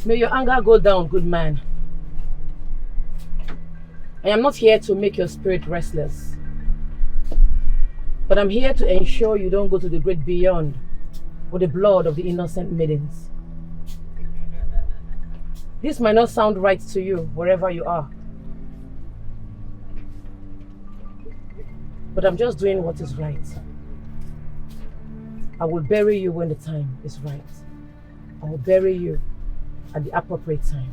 May your anger go down, good man. I am not here to make your spirit restless. But I'm here to ensure you don't go to the great beyond with the blood of the innocent maidens. This might not sound right to you, wherever you are. But I'm just doing what is right. I will bury you when the time is right. I will bury you at the appropriate time.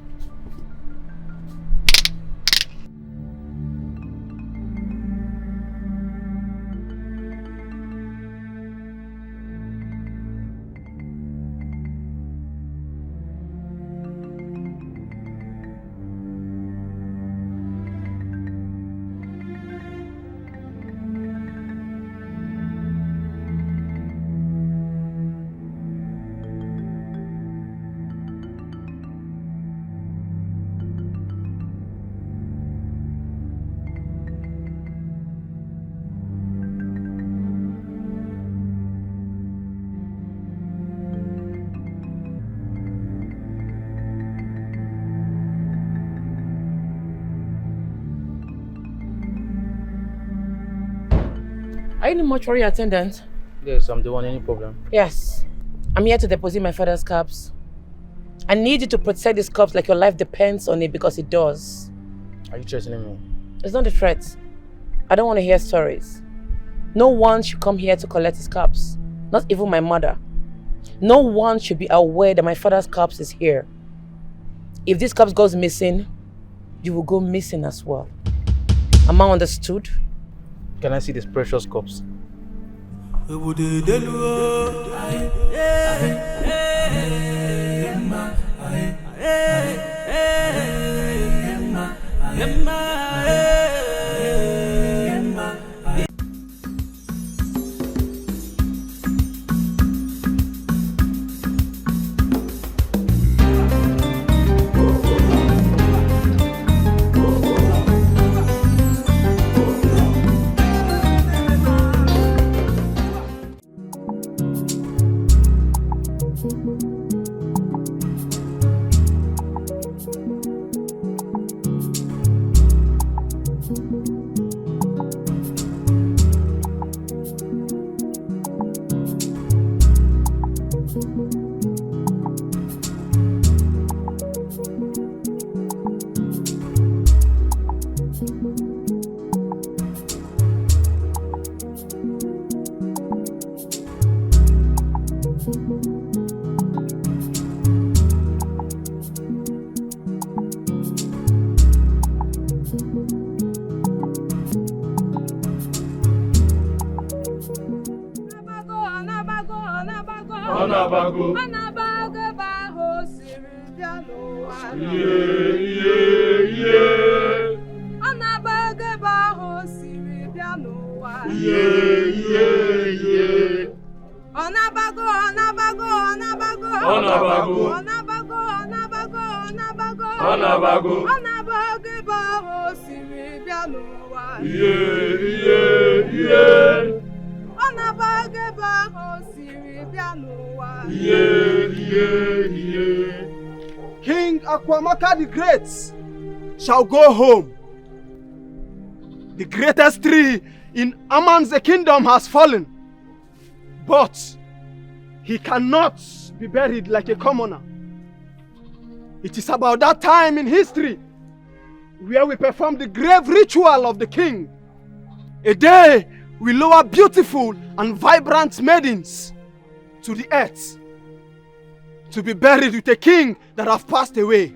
Are you the mortuary attendant? Yes, I'm the one. Any problem? Yes. I'm here to deposit my father's corpse. I need you to protect this corpse like your life depends on it, because it does. Are you threatening me? It's not a threat. I don't want to hear stories. No one should come here to collect his corpse. Not even my mother. No one should be aware that my father's corpse is here. If this corpse goes missing, you will go missing as well. Am I understood? Can I see this precious corpse? King Akwamaka the Great shall go home. The greatest tree in Aman's kingdom has fallen, but he cannot be buried like a commoner. It is about that time in history where we perform the grave ritual of the king. A day we lower beautiful and vibrant maidens to the earth to be buried with a king that have passed away.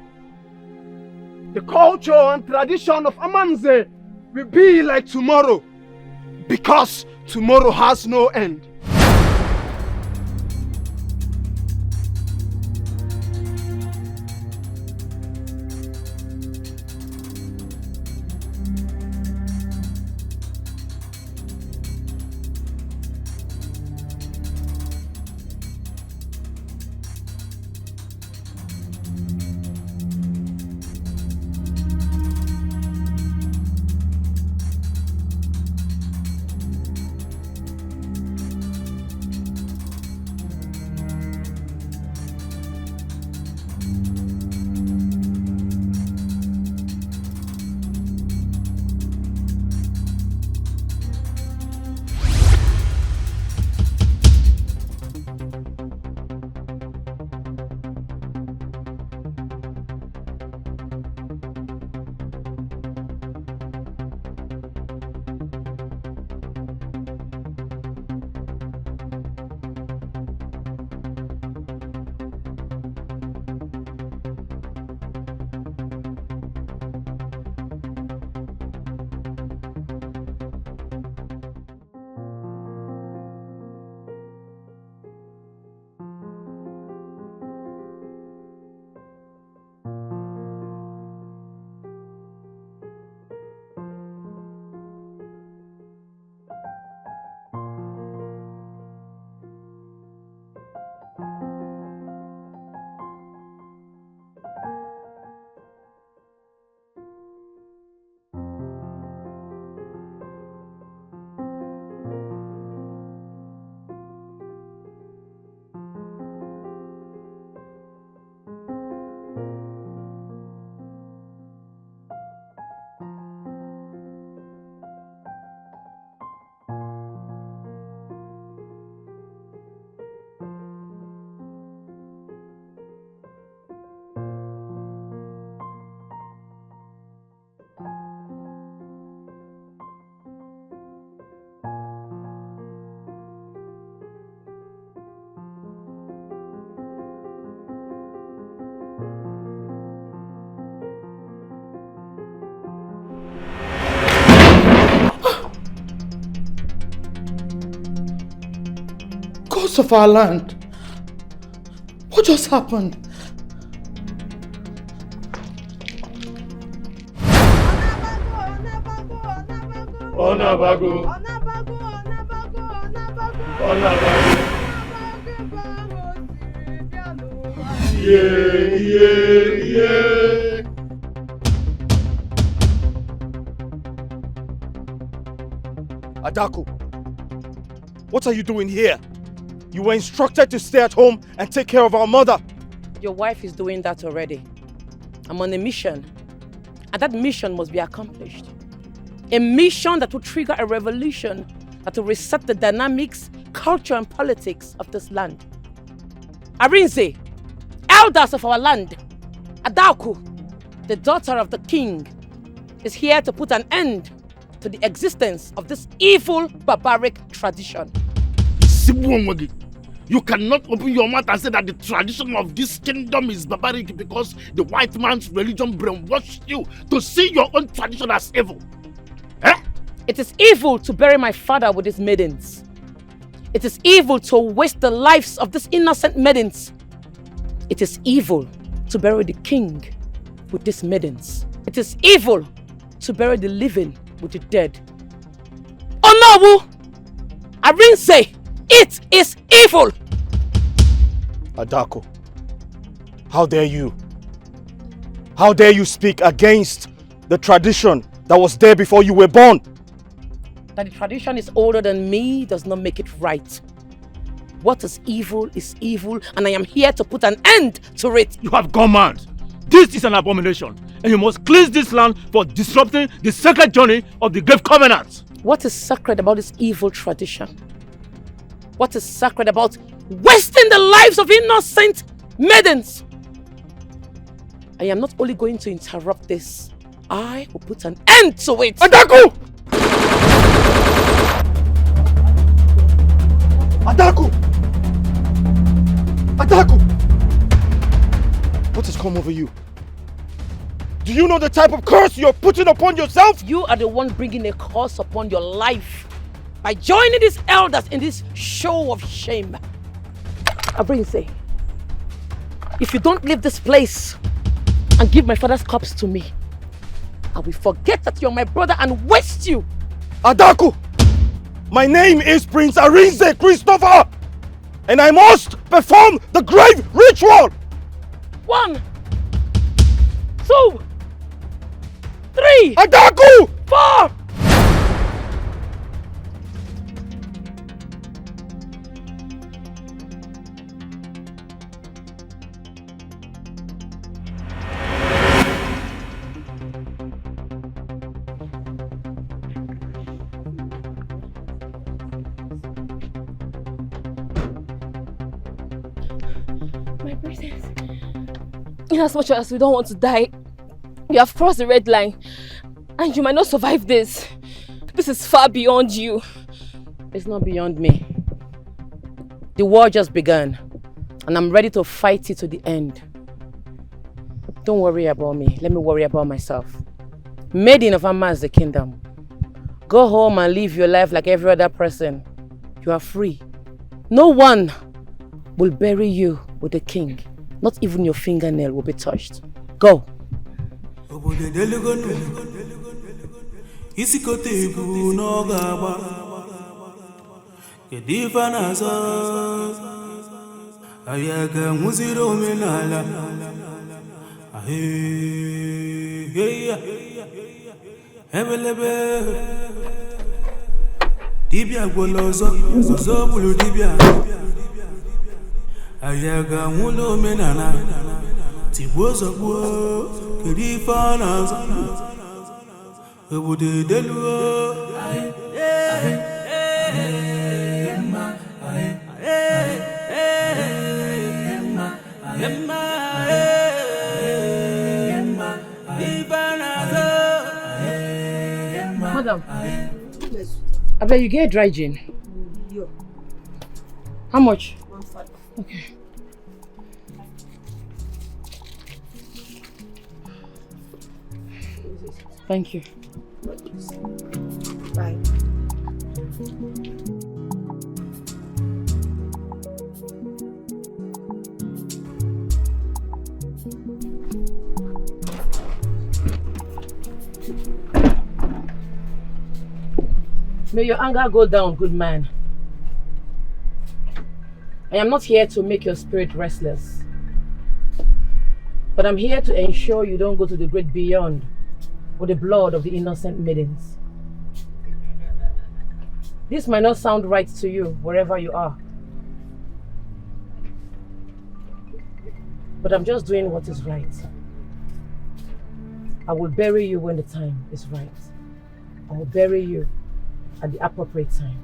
The culture and tradition of Amanze will be like tomorrow, because tomorrow has no end. Because of our land. What just happened? Onabago. Yeah. Adaku, what are you doing here? You were instructed to stay at home and take care of our mother. Your wife is doing that already. I'm on a mission, and that mission must be accomplished. A mission that will trigger a revolution that will reset the dynamics, culture, and politics of this land. Arinze, elders of our land, Adaku, the daughter of the king, is here to put an end to the existence of this evil, barbaric tradition. You cannot open your mouth and say that the tradition of this kingdom is barbaric because the white man's religion brainwashed you to see your own tradition as evil. It is evil to bury my father with his maidens. It is evil to waste the lives of these innocent maidens. It is evil to bury the king with these maidens. It is evil to bury the living with the dead. Onowu! Arinze! It is evil! Adaku, how dare you? How dare you speak against the tradition that was there before you were born? That the tradition is older than me does not make it right. What is evil, and I am here to put an end to it. You have gone mad. This is an abomination, and you must cleanse this land for disrupting the sacred journey of the Grave Covenant. What is sacred about this evil tradition? What is sacred about wasting the lives of innocent maidens? I am not only going to interrupt this, I will put an end to it. Adaku! Adaku! Adaku! What has come over you? Do you know the type of curse you're putting upon yourself? You are the one bringing a curse upon your life by joining these elders in this show of shame. Arinze, if you don't leave this place and give my father's corpse to me, I will forget that you're my brother and waste you. Adaku! My name is Prince Arinze Christopher, and I must perform the grave ritual! 1, 2, 3, Adaku! 4! My princess, in as much as we don't want to die, you have crossed the red line and you might not survive this. This is far beyond you. It's not beyond me. The war just began and I'm ready to fight it to the end. Don't worry about me. Let me worry about myself. Maiden of Ama's kingdom. Go home and live your life like every other person. You are free. No one will bury you with the king. Not even your fingernail will be touched. Go. Dibia golozo, zozo bulu dibia. Ayaga mulo menana, tibozo bo, kedifa naza. Ebude deluo, Madam, I bet you get dry gin. How much? 1.5. Okay. Thank you. Bye. May your anger go down, good man. I am not here to make your spirit restless. But I'm here to ensure you don't go to the great beyond with the blood of the innocent maidens. This might not sound right to you, wherever you are. But I'm just doing what is right. I will bury you when the time is right. I will bury you at the appropriate time.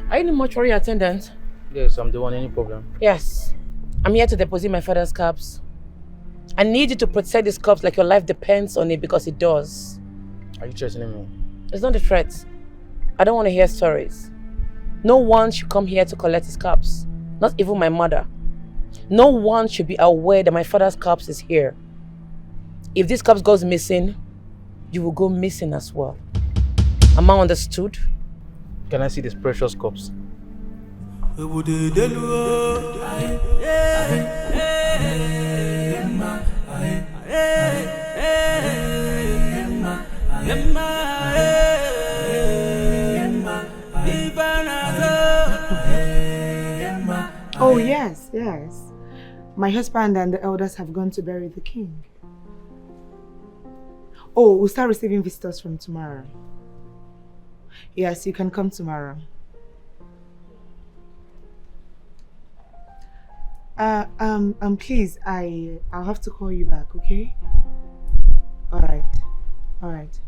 Are you the mortuary attendant? Yes, I'm the one. Any problem? Yes. I'm here to deposit my father's corpse. I need you to protect this corpse like your life depends on it, because it does. Are you threatening me? It's not a threat. I don't want to hear stories. No one should come here to collect his corpse. Not even my mother. No one should be aware that my father's corpse is here. If this corpse goes missing, you will go missing as well. Am I understood? Can I see this precious corpse? Oh yes, yes. My husband and the elders have gone to bury the king. Oh, we'll start receiving visitors from tomorrow. Yes, you can come tomorrow. Please, I'll have to call you back, okay? All right.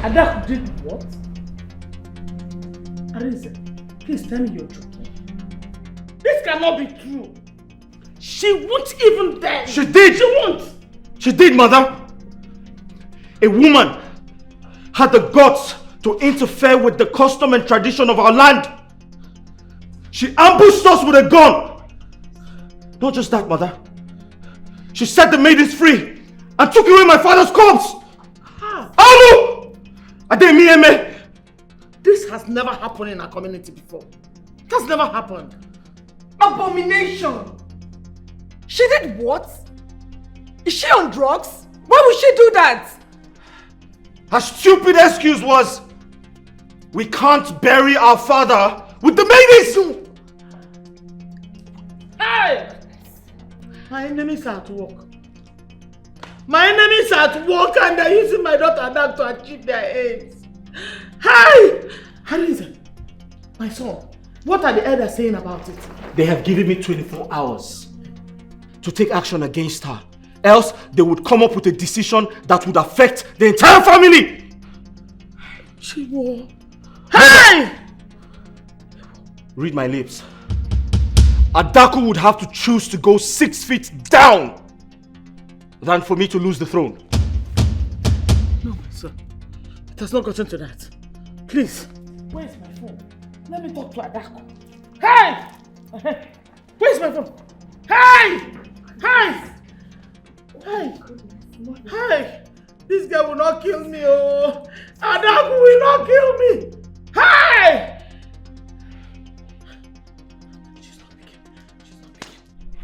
Adaku did what? Arinze, please tell me you're joking. This cannot be true. She won't even dare. She did! She won't! She did, mother! A woman had the guts to interfere with the custom and tradition of our land. She ambushed us with a gun. Not just that, mother. She set the maidens free and took away my father's corpse. How? Amu! Ademieme! This has never happened in our community before. It has never happened. Abomination! She did what? Is she on drugs? Why would she do that? Her stupid excuse was, we can't bury our father with the maidens! Hey! My enemies are at work. My enemies are at work and they're using my daughter Adaku to achieve their aims. Hey! Arinze, my son, what are the elders saying about it? They have given me 24 hours to take action against her. Else, they would come up with a decision that would affect the entire family. Chiwo. Hey! Read my lips. Adaku would have to choose to go 6 feet down than for me to lose the throne. No, my son. It has not gotten to that. Please. Where's my phone? Let me talk to Adaku. Hey! Where's my phone? Hey! Hey! Hey! Hey! This guy will not kill me, oh! Adaku will not kill me! Hey!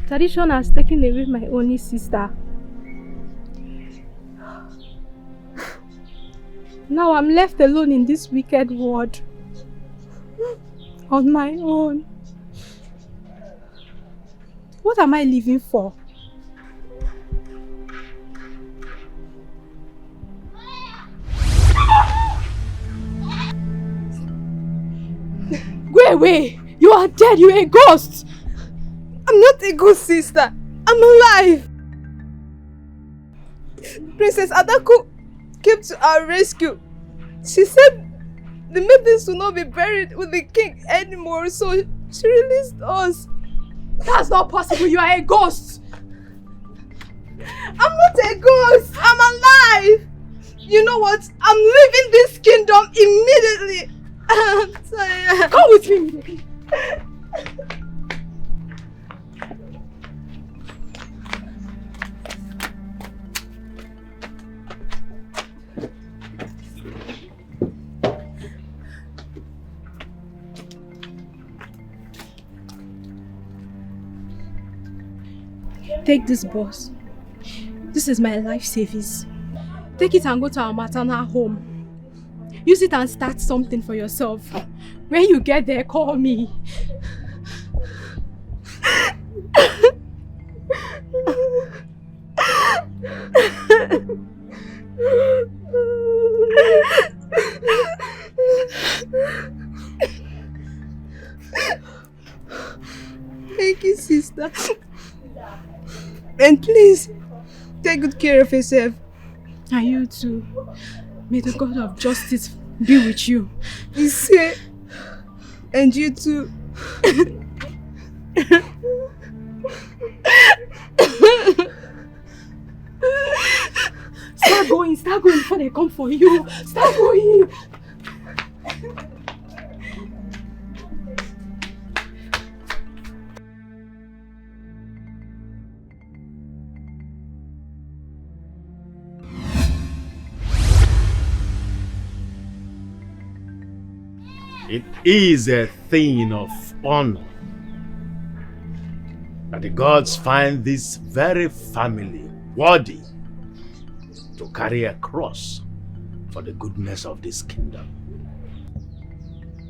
Tradition has taken away my only sister. Now I'm left alone in this wicked world. On my own. What am I living for? away! You are dead! You're a ghost! I'm not a ghost, sister. I'm alive. Princess Adako came to our rescue. She said the maidens will not be buried with the king anymore, so she released us. That's not possible. You are a ghost. I'm not a ghost. I'm alive. You know what? I'm leaving this kingdom immediately. I'm tired. Come with me immediately. Take this, boss. This is my life savings. Take it and go to our maternal home. Use it and start something for yourself. When you get there, call me. Thank you, sister. And please, take good care of yourself. And you too. May the God of justice be with you. He's here. And you too. Start going before they come for you. Start going. It is a thing of honor that the gods find this very family worthy to carry a cross for the goodness of this kingdom.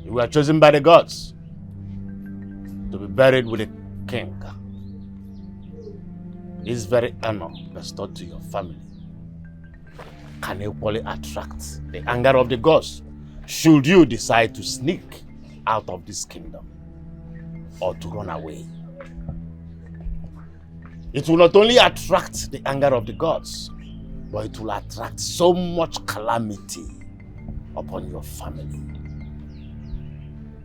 You were chosen by the gods to be buried with a king. This very honor bestowed to your family can equally attract the anger of the gods should you decide to sneak out of this kingdom or to run away. It will not only attract the anger of the gods, but it will attract so much calamity upon your family.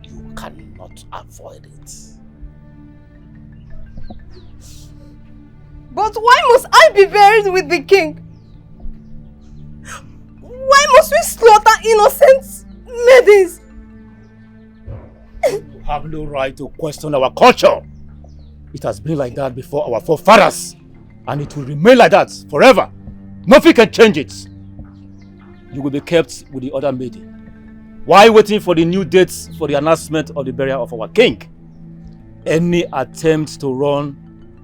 You cannot avoid it. But why must I be buried with the king? Why must we slaughter innocent maidens? You have no right to question our culture. It has been like that before our forefathers, and it will remain like that forever. Nothing can change it. You will be kept with the other maiden. While waiting for the new dates for the announcement of the burial of our king, any attempt to run,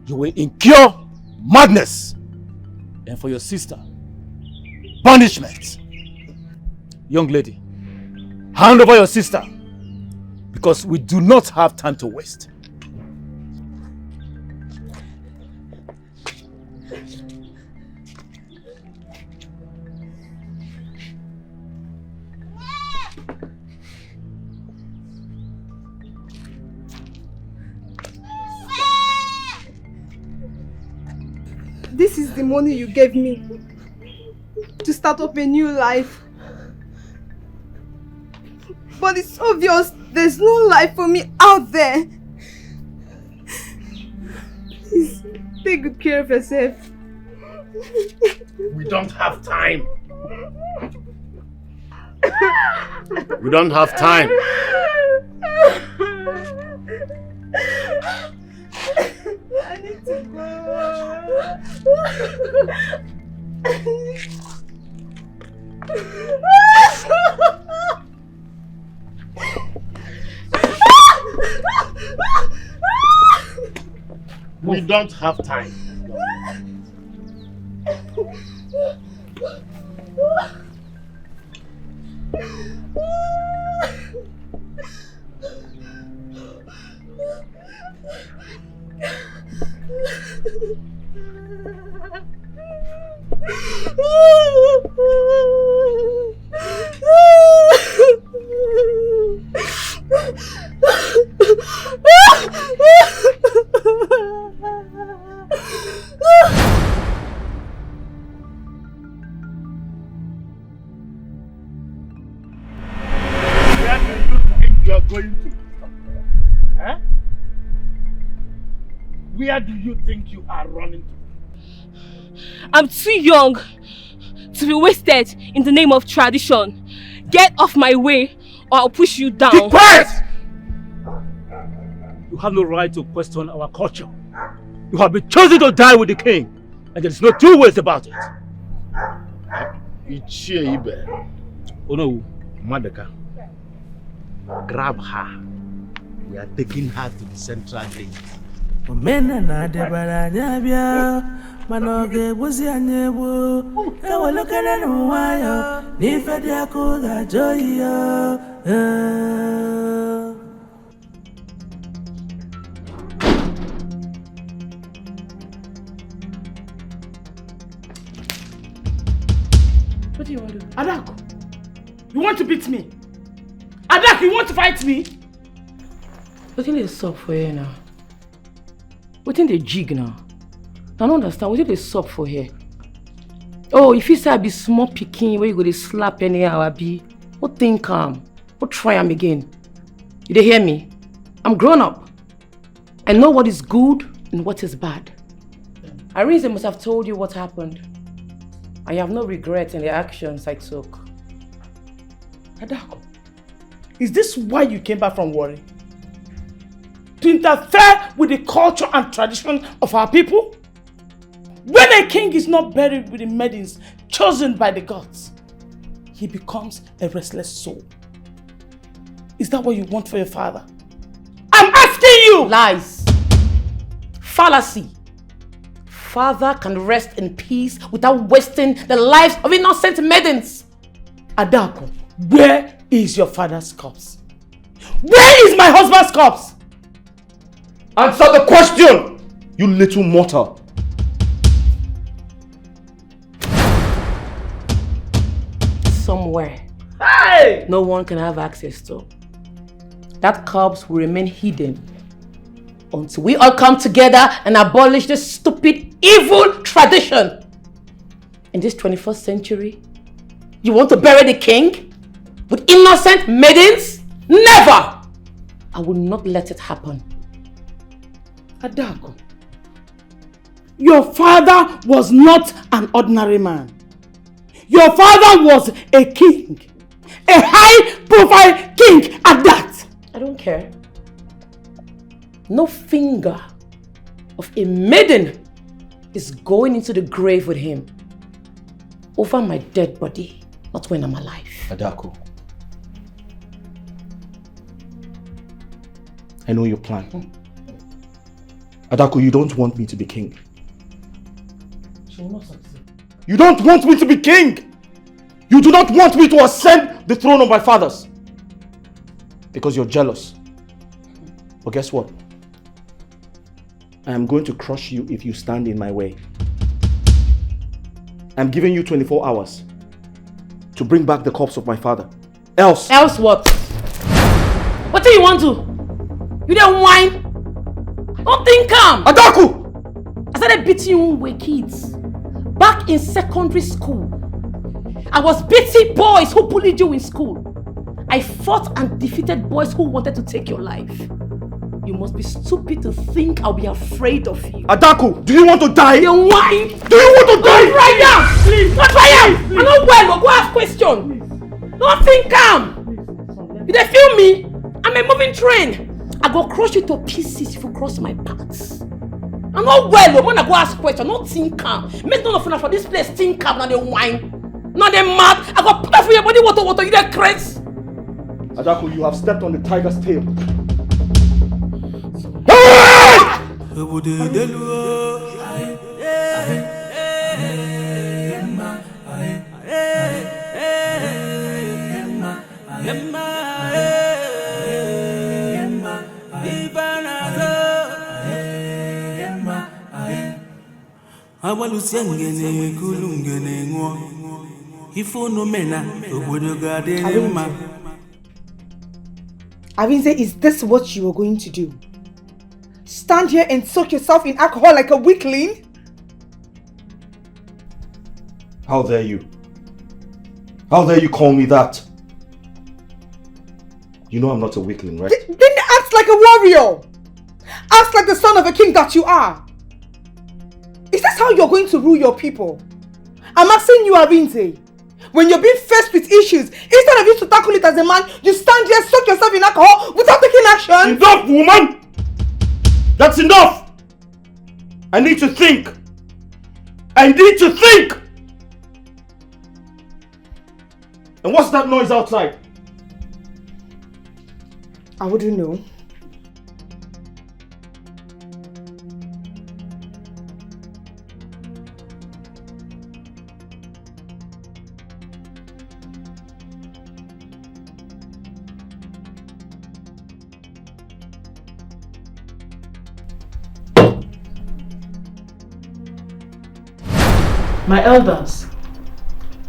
you will incur madness. And for your sister, punishment. Young lady, hand over your sister, because we do not have time to waste. This is the money you gave me to start up a new life. But it's obvious there's no life for me out there. Please, take good care of yourself. We don't have time. We don't have time. I need to We don't have time. going to? Huh? Where do you think you are running to? I'm too young to be wasted in the name of tradition. Get off my way or I'll push you down. Keep quiet! You have no right to question our culture. You have been chosen to die with the king, and there's no two ways about it. Ichie Ibe. Oh no. Madaka. Grab her. We are taking her to the central gate. Omena na debara nyabia manoge buzi anyebu ewolokana nuwayo nifedi akuga joyo What do you want to do? Adaku, you want to beat me? Adaku, you want to fight me? What in the sub for here now? What in the jig now? I don't understand. What in the sub for here? Oh, if you say I be small picking, where you go to slap anyhow, I be. What think calm? What try am again? You dey hear me? I'm grown up. I know what is good and what is bad. Irene must have told you what happened. I have no regret in the actions I took. Adaku, is this why you came back from Warri? To interfere with the culture and tradition of our people? When a king is not buried with the maidens chosen by the gods, he becomes a restless soul. Is that what you want for your father? I'm asking you! Lies. Fallacy. Father can rest in peace without wasting the lives of innocent maidens. Adaku, where is your father's corpse? Where is my husband's corpse? Answer the question, you little mortal. Somewhere. Hey! No one can have access to. That corpse will remain hidden until we all come together and abolish this stupid, evil tradition. In this 21st century, you want to bury the king with innocent maidens? Never! I will not let it happen. Adaku, your father was not an ordinary man. Your father was a king. A high-profile king at that. I don't care. No finger of a maiden is going into the grave with him over my dead body, not when I'm alive. Adaku, I know your plan. Adaku, you don't want me to be king. She will not succeed. You don't want me to be king! You do not want me to ascend the throne of my fathers. Because you're jealous. But guess what? I am going to crush you if you stand in my way. I'm giving you 24 hours to bring back the corpse of my father. Else what? What do you want to? You don't whine? Don't think calm. Adaku! I started beating you when we were kids. Back in secondary school. I was beating boys who bullied you in school. I fought and defeated boys who wanted to take your life. You must be stupid to think I'll be afraid of you. Adaku, do you want to die? You whine? Do you want to die? Don't try now! Please! Don't try now! I'm not well, go ask question. Don't think calm. You dey feel me? I'm a moving train. I go crush you to pieces if you cross my paths. I'm not well, I'm gonna go ask question, not think calm. Make none of you for this place think calm, now they whine. Now they mad. I go put that for your body, water, you dey crazy. Adaku, you have stepped on the tiger's tail. Arinze, is this what you were going to do? Stand here and soak yourself in alcohol like a weakling? How dare you? How dare you call me that? You know I'm not a weakling, right? Then act like a warrior. Act like the son of a king that you are. Is this how you're going to rule your people? I'm asking you, Arinze. When you're being faced with issues, instead of you to tackle it as a man, you stand here, soak yourself in alcohol without taking action. Enough, woman! That's enough! I need to think. I need to think! And what's that noise outside? I wouldn't know. My elders,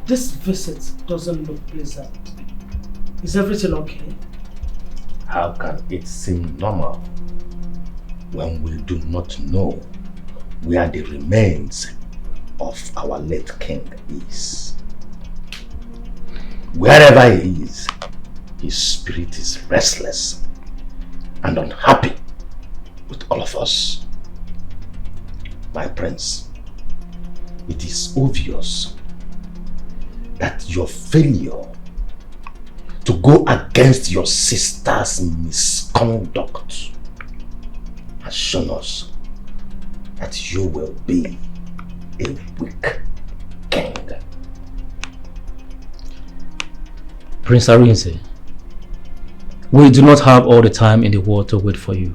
this visit doesn't look pleasant. Is everything okay? How can it seem normal when we do not know where the remains of our late king is? Wherever he is, his spirit is restless and unhappy with all of us. My prince, it is obvious that your failure to go against your sister's misconduct has shown us that you will be a weak king. Prince Arinze, we do not have all the time in the world to wait for you.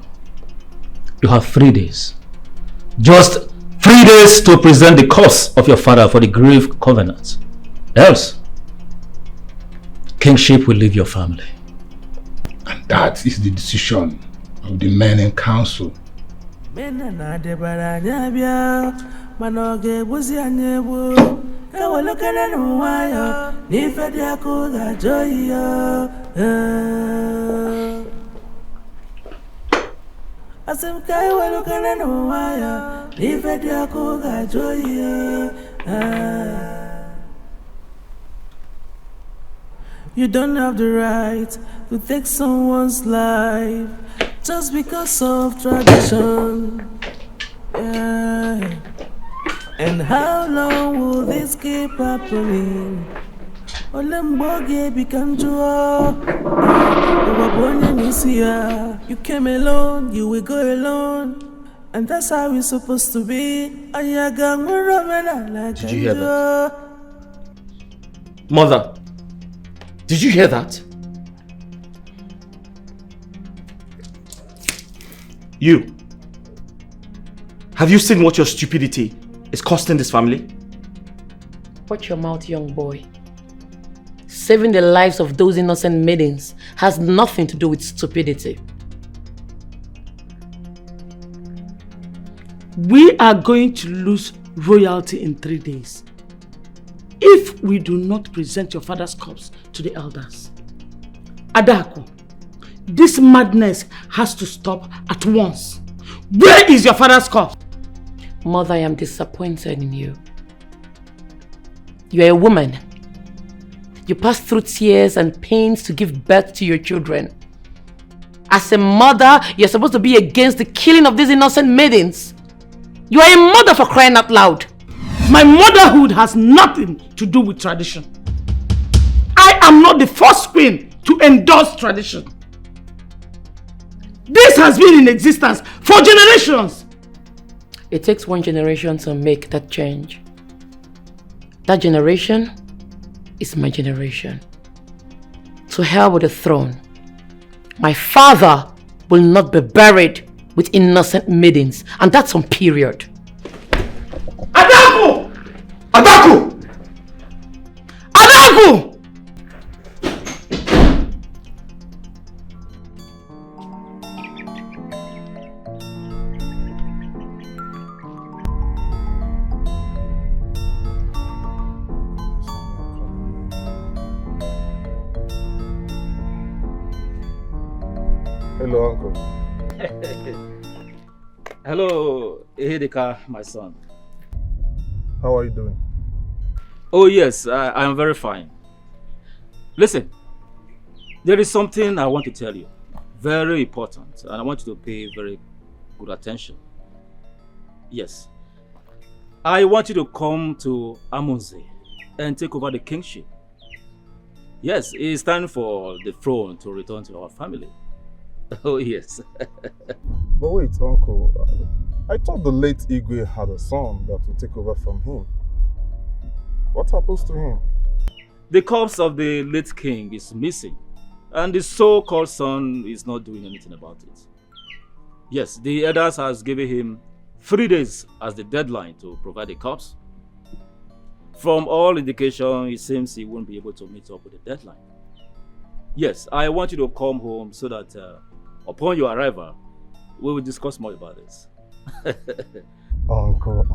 You have 3 days. Just 3 days to present the cause of your father for the grave covenant. Else, kingship will leave your family. And that is the decision of the men in council. You don't have the right to take someone's life just because of tradition. Yeah. And how long will this keep happening? You came alone, you will go alone. And that's how it's supposed to be. Did you hear that? Mother, did you hear that? You. Have you seen what your stupidity is costing this family? Watch your mouth, young boy. Saving the lives of those innocent maidens has nothing to do with stupidity. We are going to lose royalty in 3 days if we do not present your father's corpse to the elders. Adaku, this madness has to stop at once. Where is your father's corpse? Mother, I am disappointed in you. You are a woman. You pass through tears and pains to give birth to your children. As a mother, you're supposed to be against the killing of these innocent maidens. You are a mother, for crying out loud. My motherhood has nothing to do with tradition. I am not the first queen to endorse tradition. This has been in existence for generations. It takes one generation to make that change. That generation is my generation. To hell with the throne. My father will not be buried with innocent maidens, and that's on period. Adaku! Adaku! Adaku! Hello, Uncle. Hello, Ehedeka, my son. How are you doing? Oh yes, I am very fine. Listen, There is something I want to tell you. Very important. And I want you to pay very good attention. Yes. I want you to come to Amonze and take over the kingship. Yes, it's time for the throne to return to our family. Oh, yes. But wait, Uncle. I thought the late Igwe had a son that would take over from him. What happens to him? The corpse of the late king is missing, and the so-called son is not doing anything about it. Yes, the elders has given him 3 days as the deadline to provide the corpse. From all indication, it seems he won't be able to meet up with the deadline. Yes, I want you to come home so that upon your arrival, we will discuss more about this. Uncle.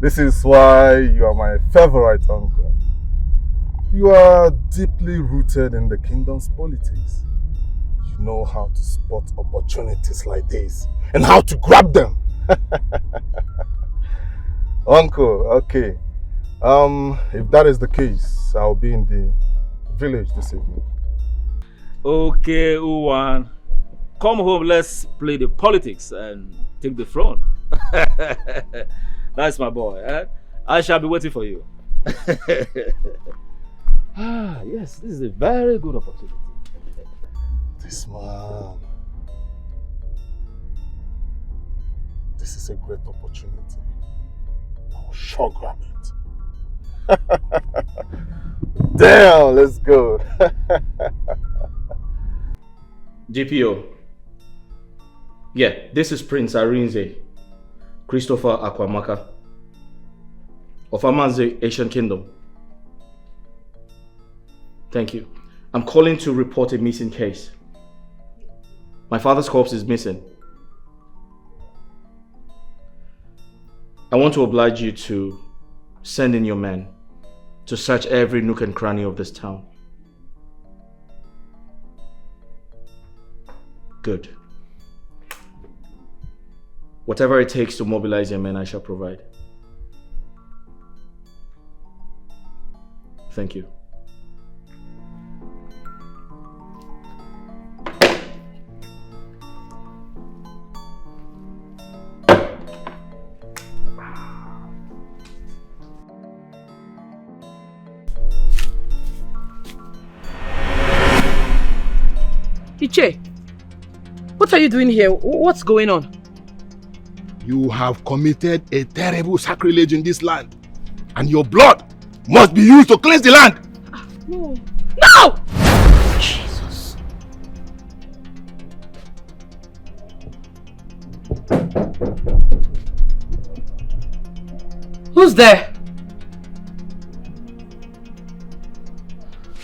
This is why you are my favorite uncle. You are deeply rooted in the kingdom's politics. You know how to spot opportunities like this and how to grab them. Uncle, okay. If that is the case, I'll be in the village this evening. Okay, Uwan. Come home, let's play the politics and take the throne. That's my boy. Eh? I shall be waiting for you. Yes, this is a very good opportunity. This man. This is a great opportunity. I'll sure grab it. Damn, let's go. GPO. Yeah, this is Prince Arinze, Christopher Akwamaka, of Amanze, Asian Kingdom. Thank you. I'm calling to report a missing case. My father's corpse is missing. I want to oblige you to send in your men to search every nook and cranny of this town. Good. Whatever it takes to mobilize your men, I shall provide. Thank you. Iche, what are you doing here? What's going on? You have committed a terrible sacrilege in this land, and your blood must be used to cleanse the land. No! No! Jesus. Who's there?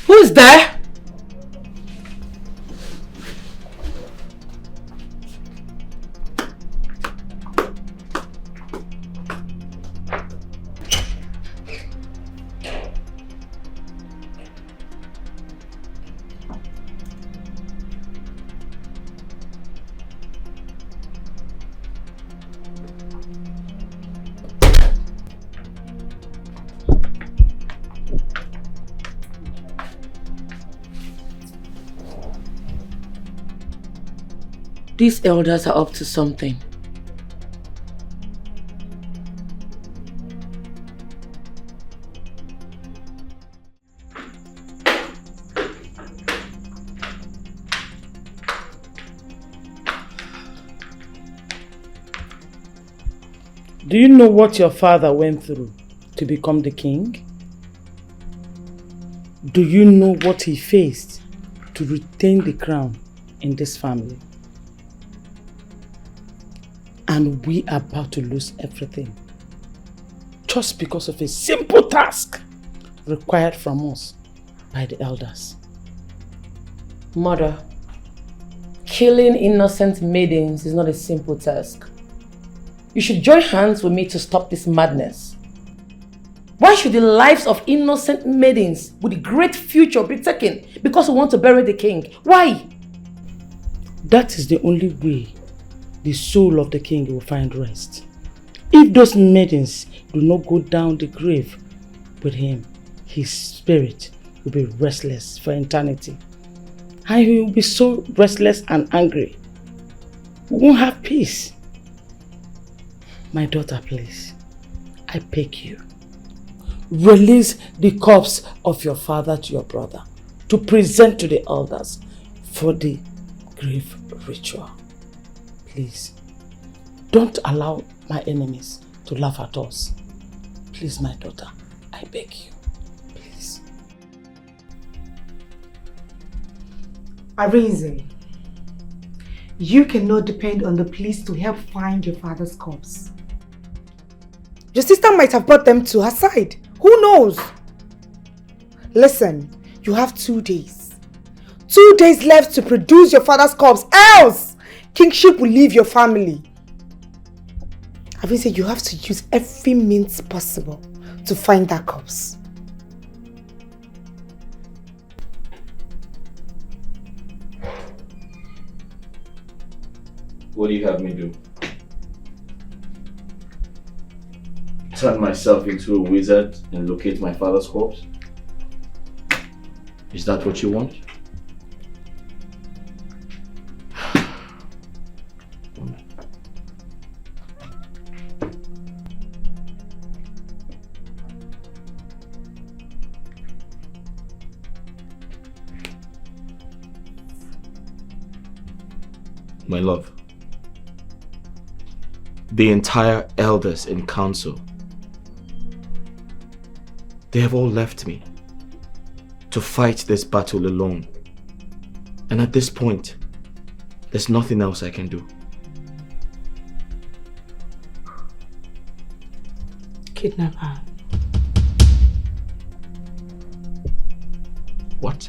Who's there? These elders are up to something. Do you know what your father went through to become the king? Do you know what he faced to retain the crown in this family? And we are about to lose everything just because of a simple task required from us by the elders. Mother, killing innocent maidens is not a simple task. You should join hands with me to stop this madness. Why should the lives of innocent maidens with a great future be taken because we want to bury the king? Why? That is the only way the soul of the king will find rest. If those maidens do not go down the grave with him, his spirit will be restless for eternity. And he will be so restless and angry. We won't have peace. My daughter, please, I beg you, release the corpse of your father to your brother to present to the elders for the grave ritual. Please, don't allow my enemies to laugh at us. Please, my daughter, I beg you, please. Arinze, you cannot depend on the police to help find your father's corpse. Your sister might have brought them to her side. Who knows? Listen, you have 2 days. 2 days left to produce your father's corpse, else kingship will leave your family. Arinze, you have to use every means possible to find that corpse. What do you have me do? Turn myself into a wizard and locate my father's corpse? Is that what you want? My love, the entire elders in council, they have all left me to fight this battle alone. And at this point, there's nothing else I can do. Kidnap her. What?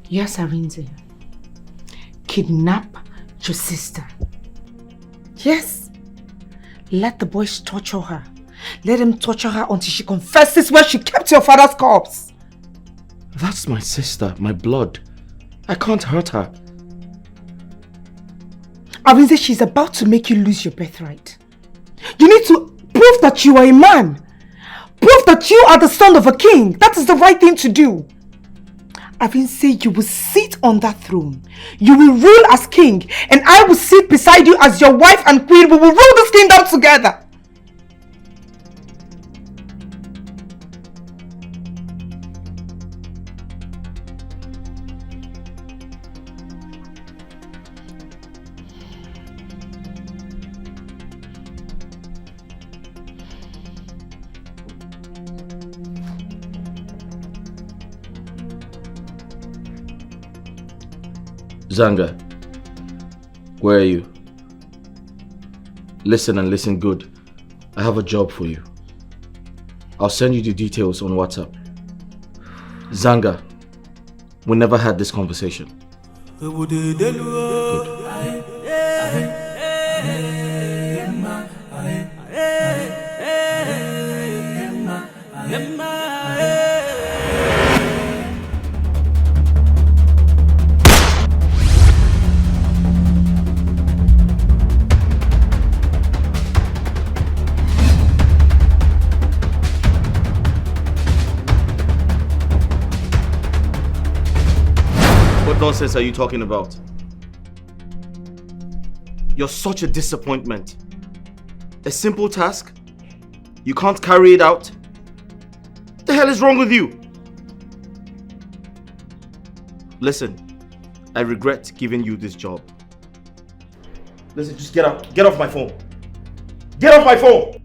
Yes, Arinze. Kidnap your sister. Yes. Let the boys torture her. Let them torture her until she confesses where she kept your father's corpse. That's my sister, my blood. I can't hurt her. Arinze, she's about to make you lose your birthright. You need to prove that you are a man. Prove that you are the son of a king. That is the right thing to do. Arinze, you will sit on that throne. You will rule as king, and I will sit beside you as your wife and queen. We will rule this kingdom together. Zanga, where are you? Listen and listen good. I have a job for you. I'll send you the details on WhatsApp. Zanga, we never had this conversation. Good. What nonsense are you talking about? You're such a disappointment. A simple task? You can't carry it out? What the hell is wrong with you? Listen, I regret giving you this job. Listen, just get out. Get off my phone. Get off my phone!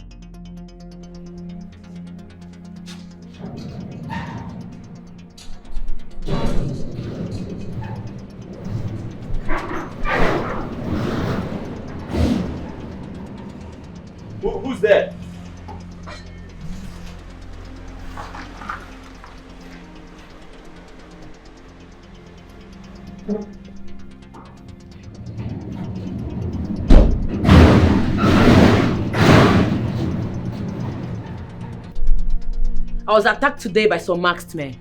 Who's there? I was attacked today by some masked men.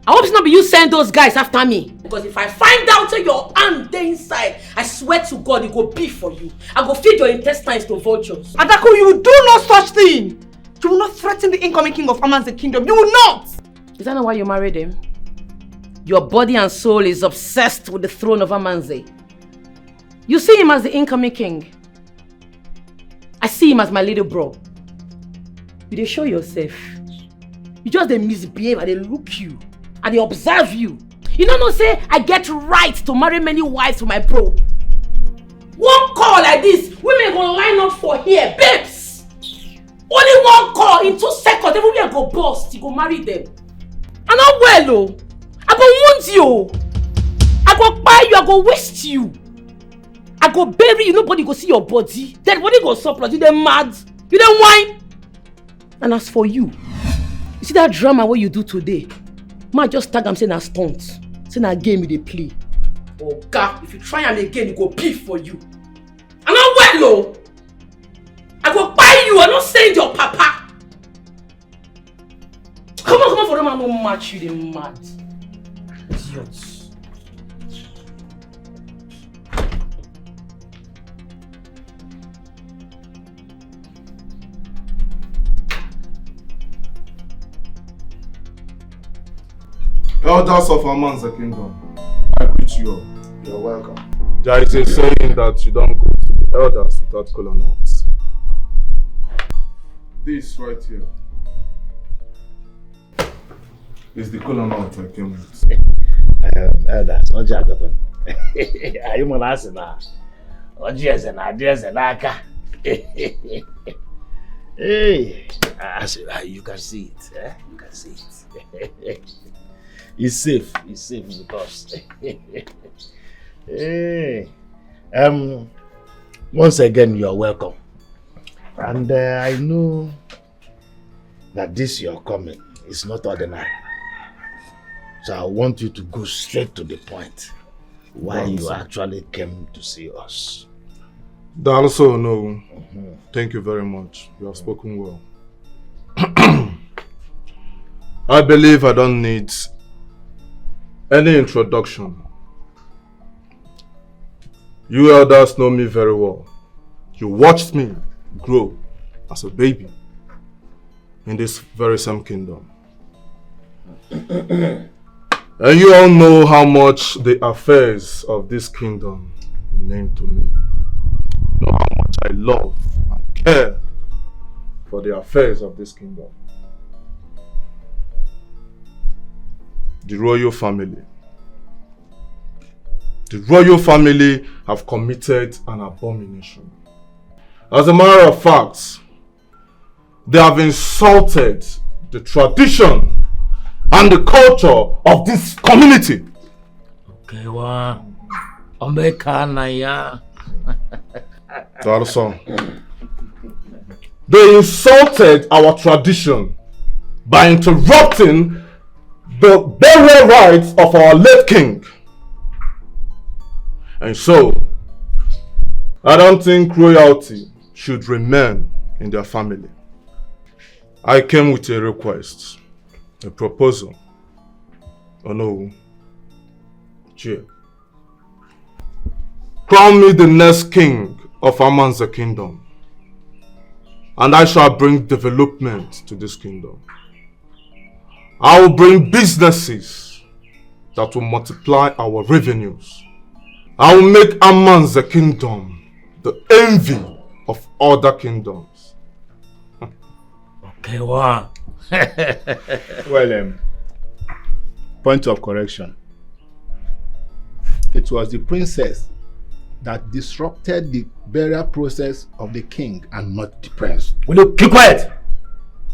I hope it's not be you send those guys after me. Because if I find out your hand there inside, I swear to God it go be for you. I go feed your intestines to vultures. Adaku, you do no such thing. You will not threaten the incoming king of Aman's kingdom. You will not! Is that not why you married him? Your body and soul is obsessed with the throne of Amanze. You see him as the incoming king. I see him as my little bro. You dey show yourself. You just dey misbehave and they look you and they observe you. You don't know say I get right to marry many wives for my bro. One call like this, women go line up for here, babes. Only one call in 2 seconds, everywhere go bust. You go marry them. I'm not well, oh. I go wound you. I go buy you. I go waste you. I go bury you. Nobody go see your body. Dead body go surplus. You then mad. You then whine. And as for you, you see that drama what you do today? Man just tag am say na stunt. Say na game you dey play. Oh God, if you try am again, you go beef for you. I'm not well, oh. I go buy you. I not send your papa. Come on for them. I no match you. They mad. Idiots. Elders of Aman's kingdom, I greet you all. You're welcome. There is a saying that you don't go to the elders without kola nuts. This right here is the kola nut I came with. Elders, what you doing? Are you going to ask now? What you say now? Hey, you can see it. Eh? You can see it. It's safe with us. Hey, once again, you are welcome. And I know that this your coming is not ordinary. So I want you to go straight to the point. Why you actually came to see us. Also, no. Thank you very much. You have spoken well. I believe I don't need any introduction. You elders know me very well. You watched me grow as a baby in this very same kingdom. And you all know how much the affairs of this kingdom mean to me. You know how much I love and care for the affairs of this kingdom. The royal family. The royal family have committed an abomination. As a matter of fact, they have insulted the tradition and the culture of this community. Okay, wow. They insulted our tradition by interrupting the burial rites of our late king. And so, I don't think royalty should remain in their family. I came with a request, a proposal. Oh no, cheer. Crown me the next king of Aman's kingdom, and I shall bring development to this kingdom. I will bring businesses that will multiply our revenues. I will make Aman's kingdom the envy of other kingdoms. Okay, wow. Well, point of correction. It was the princess that disrupted the burial process of the king and not the prince. Will you keep quiet?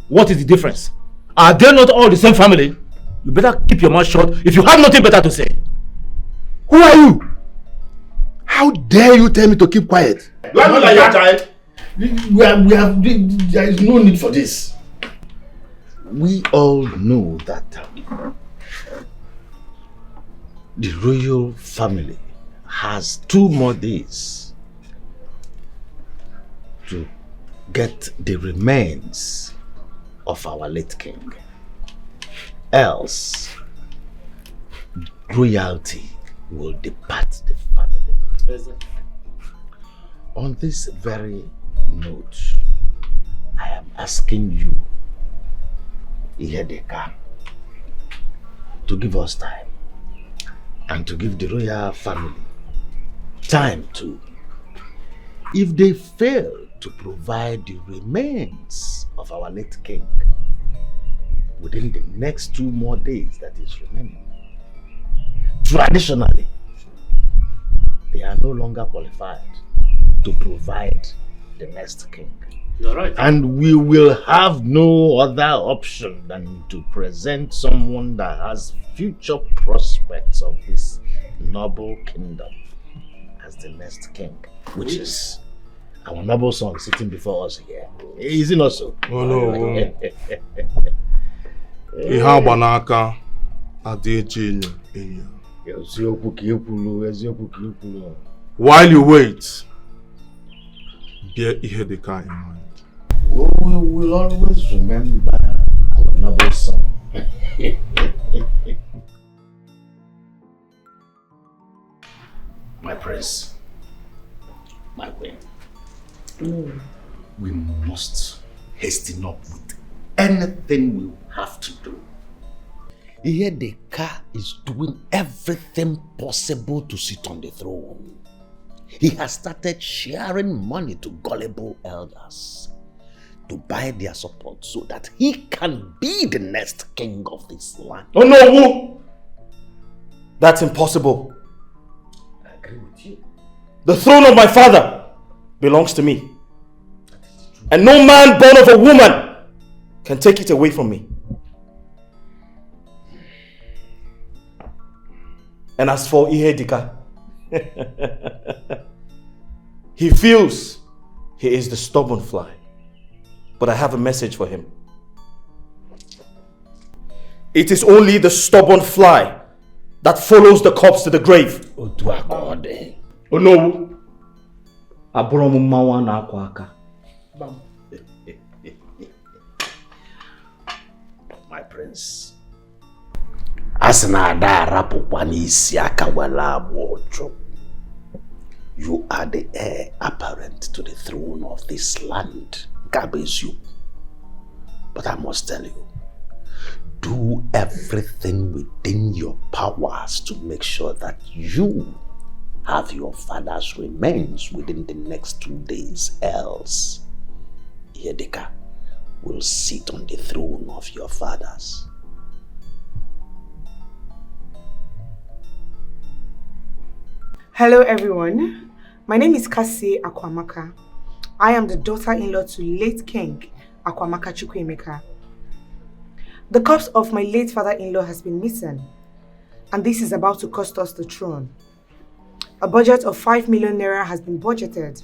What is the difference? Are they not all the same family? You better keep your mouth shut if you have nothing better to say. Who are you? How dare you tell me to keep quiet? You are not like your child. There is no need for this. We all know that the royal family has 2 more days to get the remains of our late king. Else, royalty will depart the family. On this very note, I am asking you, Ihedeka, to give us time and to give the royal family time too. If they fail to provide the remains of our late king within the next 2 more days that is remaining, traditionally, they are no longer qualified to provide the next king. You're right. And we will have no other option than to present someone that has future prospects of this noble kingdom as the next king, which is our noble son sitting before us here. Is it not so? Oh no. Ihe banaka adeji enyo. While you wait, bear Ihedeka in mind. We will always remember our noble son. My prince, my queen, we must hasten up with anything we have to do. Ihedeka is doing everything possible to sit on the throne. He has started sharing money to gullible elders to buy their support so that he can be the next king of this land. Oh no! That's impossible. I agree with you. The throne of my father belongs to me. And no man born of a woman can take it away from me. And as for Ihedeka, he feels he is the stubborn fly. But I have a message for him. It is only the stubborn fly that follows the corpse to the grave. Oh no. Abromumawa na akwaka. My prince, Asnada Rapupani Siakawala Mojo. You are the heir apparent to the throne of this land, Gabezu. But I must tell you, do everything within your powers to make sure that you have your father's remains within the next 2 days, else Ihedeka will sit on the throne of your fathers. Hello everyone, my name is Kasi Akwamaka. I am the daughter-in-law to late King Akwamaka Chukwuemeka. The corpse of my late father-in-law has been missing, and this is about to cost us the throne. A budget of 5 million naira has been budgeted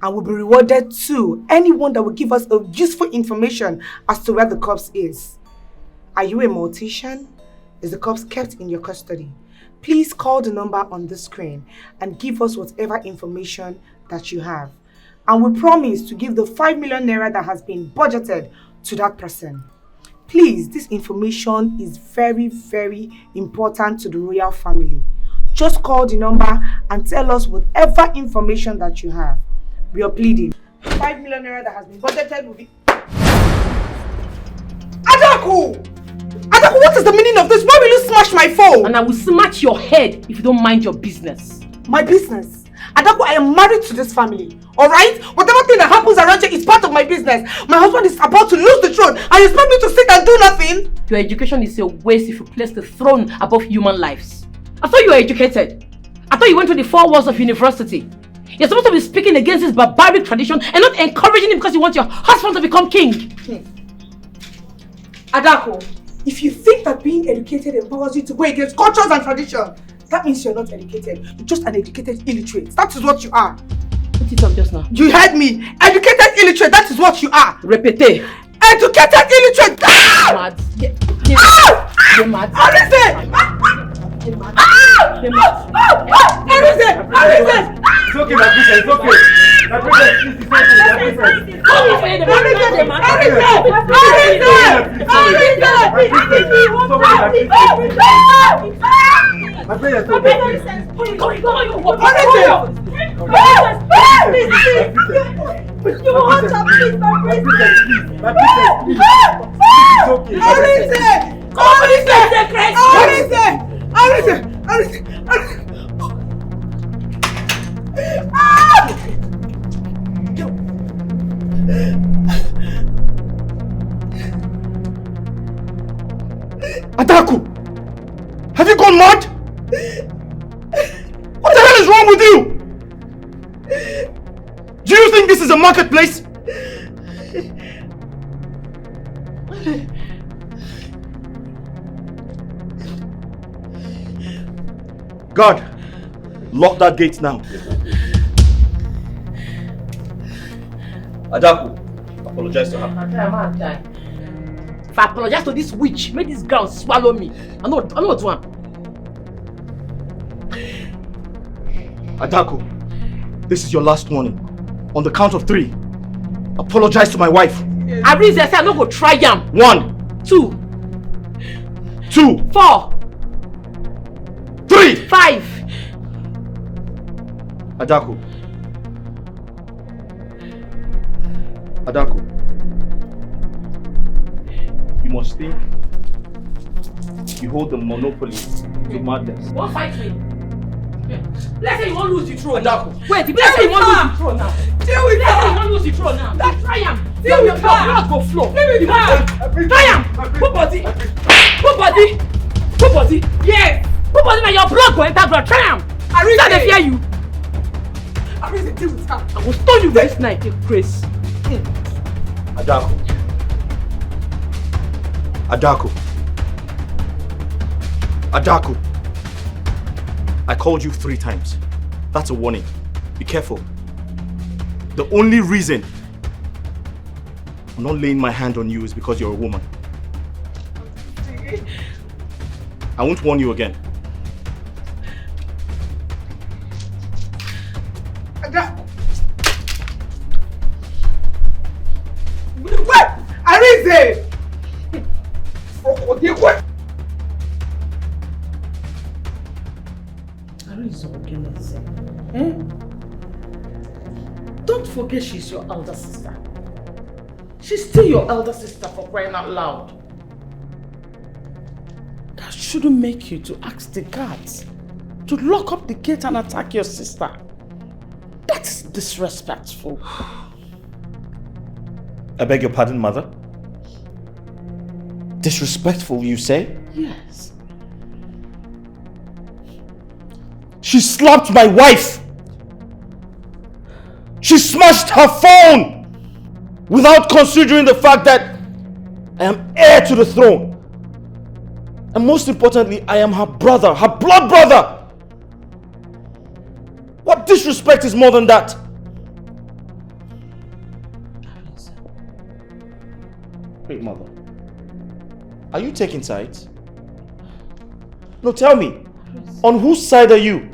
and will be rewarded to anyone that will give us a useful information as to where the corpse is. Are you a mortician? Is the corpse kept in your custody? Please call the number on the screen and give us whatever information that you have. And we promise to give the 5 million naira that has been budgeted to that person. Please, this information is very, very important to the royal family. Just call the number and tell us whatever information that you have. We are pleading. 5 million naira that has been budgeted will be... Adaku! Adaku, what is the meaning of this? Why will you smash my phone? And I will smash your head if you don't mind your business. My business? Adaku, I am married to this family. Alright? Whatever thing that happens around here is part of my business. My husband is about to lose the throne and you expect me to sit and do nothing? Your education is a waste if you place the throne above human lives. I thought you were educated. I thought you went to the 4 walls of university. You're supposed to be speaking against this barbaric tradition and not encouraging it because you want your husband to become king. Adako, if you think that being educated empowers you to go against cultures and tradition, that means you're not educated. You're just an educated illiterate. That is what you are. What did you talk just now? You heard me. Educated illiterate, that is what you are. Repete. Educated illiterate. Mad. You're mad. You're mad. It's okay, my princess, it's okay. My princess, please, it's okay. My parents My don't parents get me. Go, please. You want to please, my princess. My princess, please. It's okay. Adaku! Have you gone mad? What the hell is wrong with you? Do you think this is a marketplace? God, lock that gate now. Adaku, apologize to her. If I apologize to this witch, make this ground swallow me. I know what one. Adaku, this is your last warning. On the count of 3, apologize to my wife. Arinze said I'm not going to try yam. 1, 2, 2, 4, 3, 5. Adaku. Adaku. You must think you hold the monopoly to madness. Don't fight me. Let's say you won't lose the throne now. Wait, let's say you won't lose the throne now. Deal with Let's say you her. won't lose the throne now. Let's try him. Deal with her. Blood go flow. Deal with her. Try him. Put body. Put body. Put body. Yes. Put body now. Your blood go enter blood. Try him. Arinze. They fear you. Arinze, deal with her. I will stone you this night, you Chris. Adaku. Adaku. Adaku. I called you 3 times. That's a warning. Be careful. The only reason I'm not laying my hand on you is because you're a woman. I won't warn you again. What? Arinze! What? Don't forget she's your elder sister. She's still your elder sister, for crying out loud. That shouldn't make you to ask the guards to lock up the gate and attack your sister. That's disrespectful. I beg your pardon, mother? Disrespectful, you say? Yes. She slapped my wife! She smashed her phone! Without considering the fact that I am heir to the throne. And most importantly, I am her brother, her blood brother! What disrespect is more than that? Wait, mother. Are you taking sides? No, tell me. On whose side are you?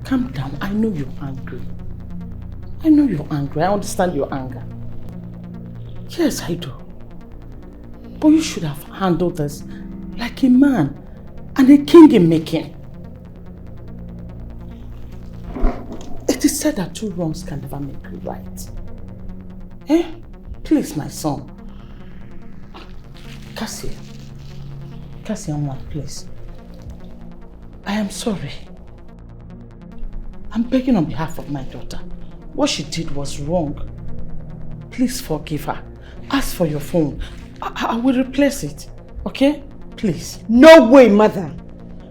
Calm down. I know you're angry. I know you're angry. I understand your anger. Yes, I do. But you should have handled this like a man and a king in making. It is said that 2 wrongs can never make a right. Eh? Please, my son. Cassie, please. I am sorry. I'm begging on behalf of my daughter. What she did was wrong. Please forgive her. Ask for your phone. I will replace it. Okay? Please. No way, mother.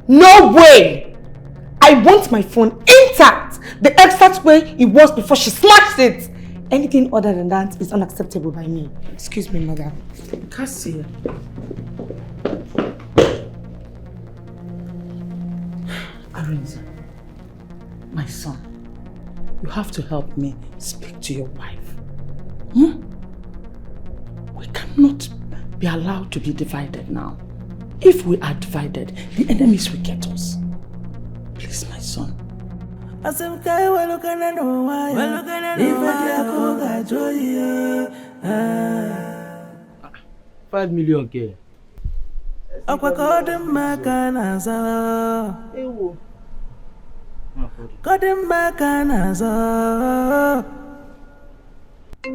No way! I want my phone intact! The exact way it was before she smashed it! Anything other than that is unacceptable by me. Excuse me, mother. Cassie. Arinze, my son, you have to help me speak to your wife. We cannot be allowed to be divided now. If we are divided, the enemies will get us. Please, my son. 5 million K. Akwa kodem makana za. Ewo. Kodem makana za.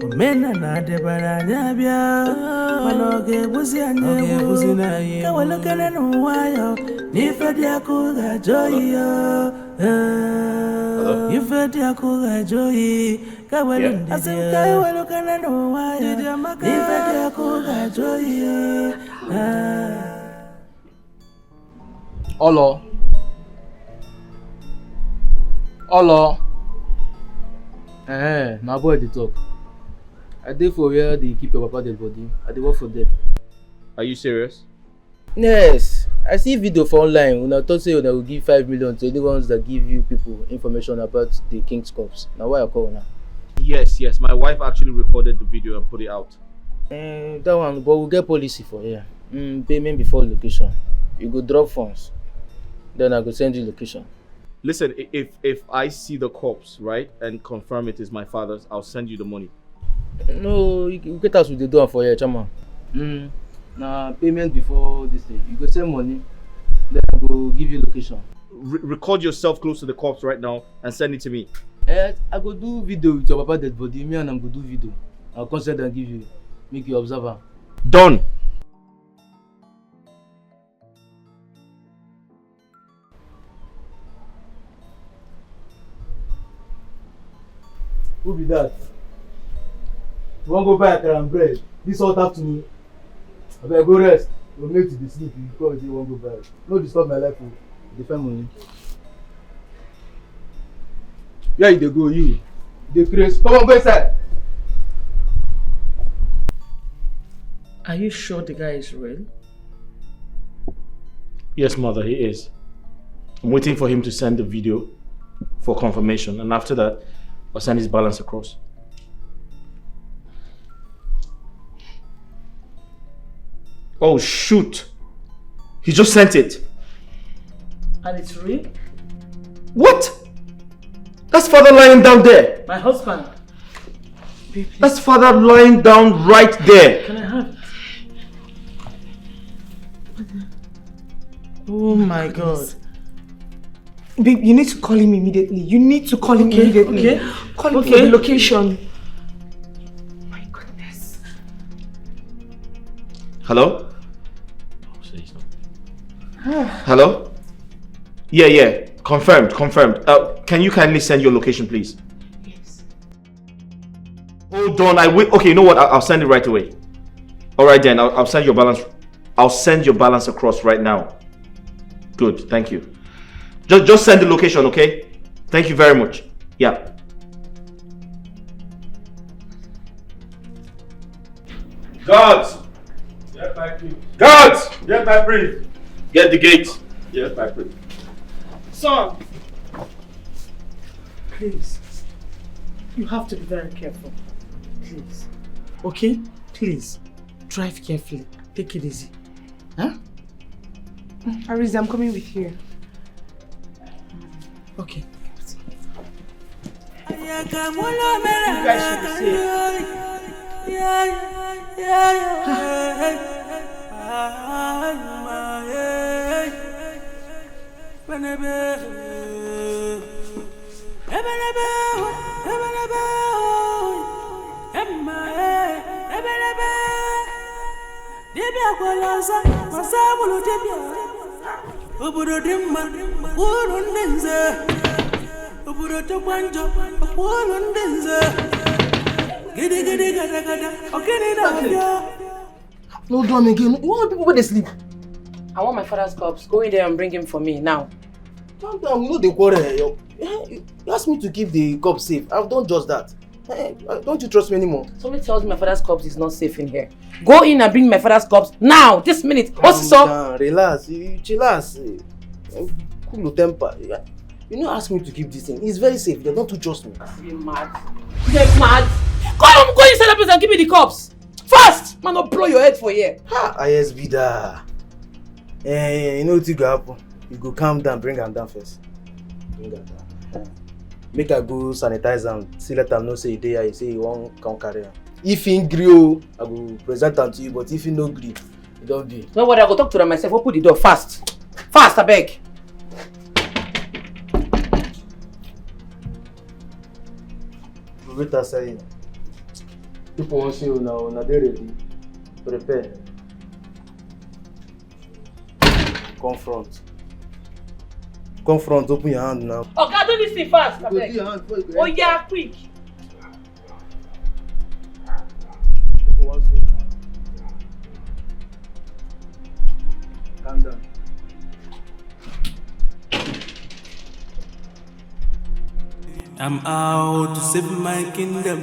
Omena na debara nyabia. Manoge buzi anye. Kawalukene nuwayo. Nifedi akuga joyo. Nifedi akuga joyi. Kawalunde. Asim kawalukene nuwayo. Nifedi akuga joyi. Olo. My boy dey talk. I dey for where they keep your papa dead body. I dey work for them. Are you serious? Yes. I see video for online. Una talk say una will give 5 million to anyone that give you people information about the King's Corpse. Now why I call now? Yes. My wife actually recorded the video and put it out. That one, but we'll get policy for here. Payment before location. You go drop funds. Then I go send you location. Listen, if I see the corpse, right, and confirm it is my father's, I'll send you the money. No, you get us with the door for here, Chama. Now payment before this thing. You go send money, then I go give you location. Record yourself close to the corpse right now and send it to me. I go do video with your papa dead body. Me and I go do video. I'll consent and give you. Make you observe her. Done. Who be that? You wan go buy akara and bread this hot afternoon? Abeg go rest. Your mate dey sleep. You come say you wan go buy. No disturb my life o. Dey find money. Where you dey go? You dey craze? Come on, go inside. Are you sure the guy is real? Yes, mother, he is. I'm waiting for him to send the video for confirmation, and after that, I'll send his balance across. Oh, shoot. He just sent it. And it's real? What? That's father lying down there. My husband. Babe, that's father lying down right there. Can I have it? Oh my God. Babe, you need to call him immediately. You need to call him immediately. Okay. Call him for the location. My goodness. Hello? Hello? Yeah. Confirmed. Can you kindly send your location, please? Yes. Hold on, I wait. Okay, you know what? I'll send it right away. All right then, I'll send your balance. I'll send your balance across right now. Good, thank you. Just send the location, okay? Thank you very much. Yeah. Guards! Get back, please. Guards! Get back, please. Get the gate. Get back, please. Son! Please. You have to be very careful. Please. Okay? Please. Drive carefully. Take it easy. Huh? Ariza, I'm coming with you. Okay. You guys should be No drum again. You want people where they sleep? I want my father's corpse. Go in there and bring him for me now. Calm down, we know the quarrel. You asked me to keep the corpse safe. I've done just that. Don't you trust me anymore? Somebody tells me my father's corpse is not safe in here. Go in and bring my father's corpse now, this minute. What's up? Relax, chillax. Cool your temper. You know, ask me to keep this thing. It's very safe. Don't you trust me? You're mad. You're mad. Go inside the place and give me the corpse. Fast! Man, not blow your head for here. Ha! ISB da. You know what you go happen? You go calm down, bring him down first. Bring him down. Make I go sanitize him. See, let him know say he there. Say he won't come carry him. If he agree, I will present him to you. But if he no agree, Don't be. No worry, I go talk to them myself. Open the door fast. Fast, I beg. Rita saying, people want to see you now, they're ready. Prepare. Confront. Confront, open your hand now. Okay, do this thing fast, I beg. Open your hand before you go. Oh yeah, quick. People want to see you now. Calm down. I'm out to save my kingdom.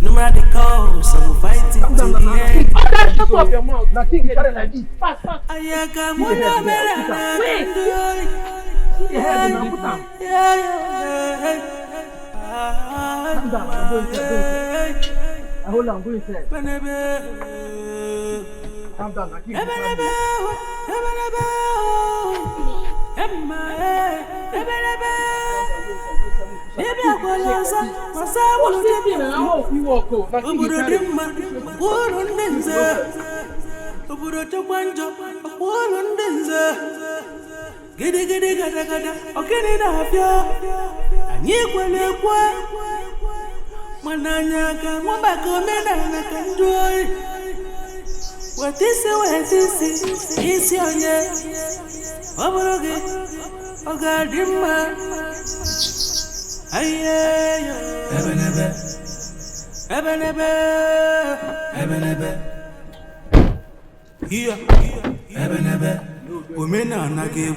No matter the cost, I will fight it to the end. Shut up your mouth. Now think it like this. Fast. Wait. Hold on, go inside. Calm down, now keep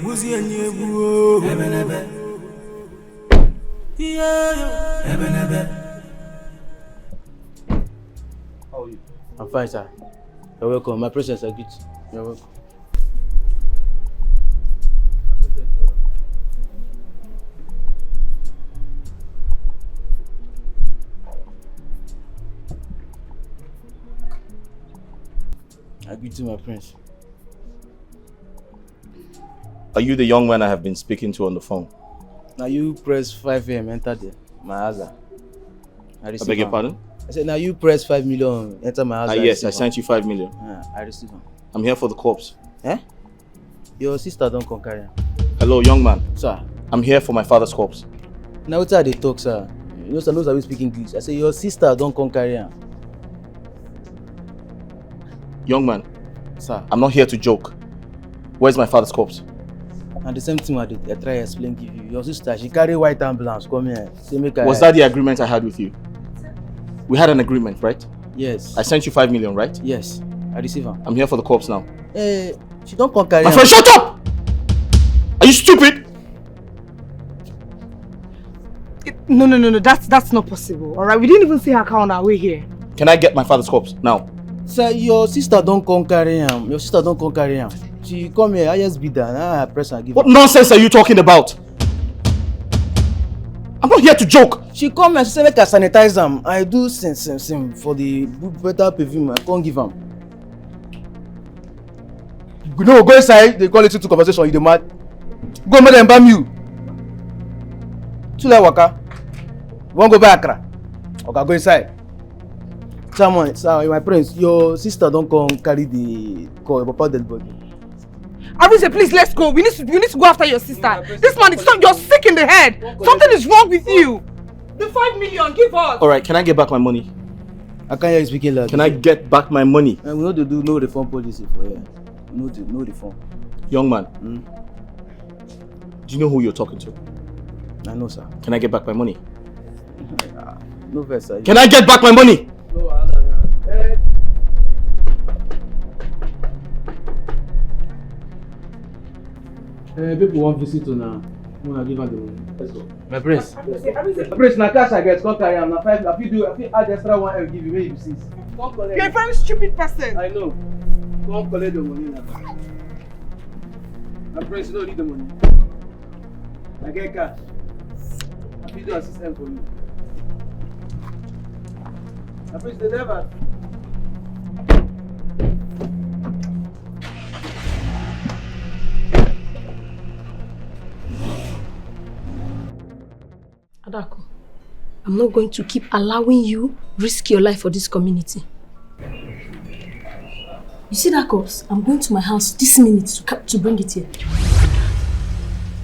what is your name? Oh God, How are you? I'm fine, sir. You're welcome. My presence is good. You're welcome. I greet you, my prince. Are you the young man I have been speaking to on the phone? Now you press 5 AM, enter there. My house. I beg your pardon? I said, now you press 5 million, enter my house. Yes, I sent you 5 million. I receive him. I'm here for the corpse. Eh? Your sister don't come carry him. Hello, young man. Sir. I'm here for my father's corpse. Now what's how they talk, sir? You know, sir, knows how we speak English. I say, your sister don't come carry him. Young man. Sir. I'm not here to joke. Where's my father's corpse? And the same thing I try to explain to you. Your sister, she carry white ambulance, come here. Say, make Was that the agreement I had with you? We had an agreement, right? Yes. I sent you 5 million, right? Yes. I receive her. I'm here for the corpse now. She don't come carry my friend, shut up! Are you stupid? No. That's not possible. Alright, we didn't even see her car on our way here. Can I get my father's corpse now? Sir, your sister don't come carry him. Your sister don't come carry him. She come here, I just be there. Now I press and give What nonsense are you talking about? I'm not here to joke. She come and she say make I sanitize them. I do sim for the better perfume. I can't give them. You know, go inside. They call it to conversation. You the mad? Go make them bam you. Too late waka. Won't go back, Accra. Okay, go inside. Someone, sir, my prince, your sister don't come carry the call about dead body. Arise, please, let's go. We need to go after your sister. This man is you're sick in the head. Something is wrong with you. The 5 million, give us. Alright, can I get back my money? I can't hear you speaking loud. Can I get back my money? And we know to do no reform policy for here. No reform. Young man, do you know who you're talking to? I know, sir. Can I get back my money? No verse, sir. Can I get back my money? People want visit to now. I want to give her the money. Let's go. My prince. Prince, na cash I get. Come carry am. Na 5. If you add extra 1 L, give you. Maybe 6. Come collect. You're a very stupid person. I know. Come collect the money now. My prince, you don't need the money. I get cash. If you do a system for you. My prince, the driver. Adako, I'm not going to keep allowing you risk your life for this community. You see that corpse? I'm going to my house this minute to bring it here.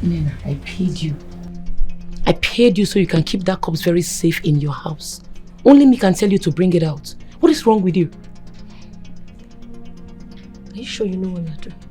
Nena, I paid you. I paid you so you can keep that corpse very safe in your house. Only me can tell you to bring it out. What is wrong with you? Are you sure you know what you're doing?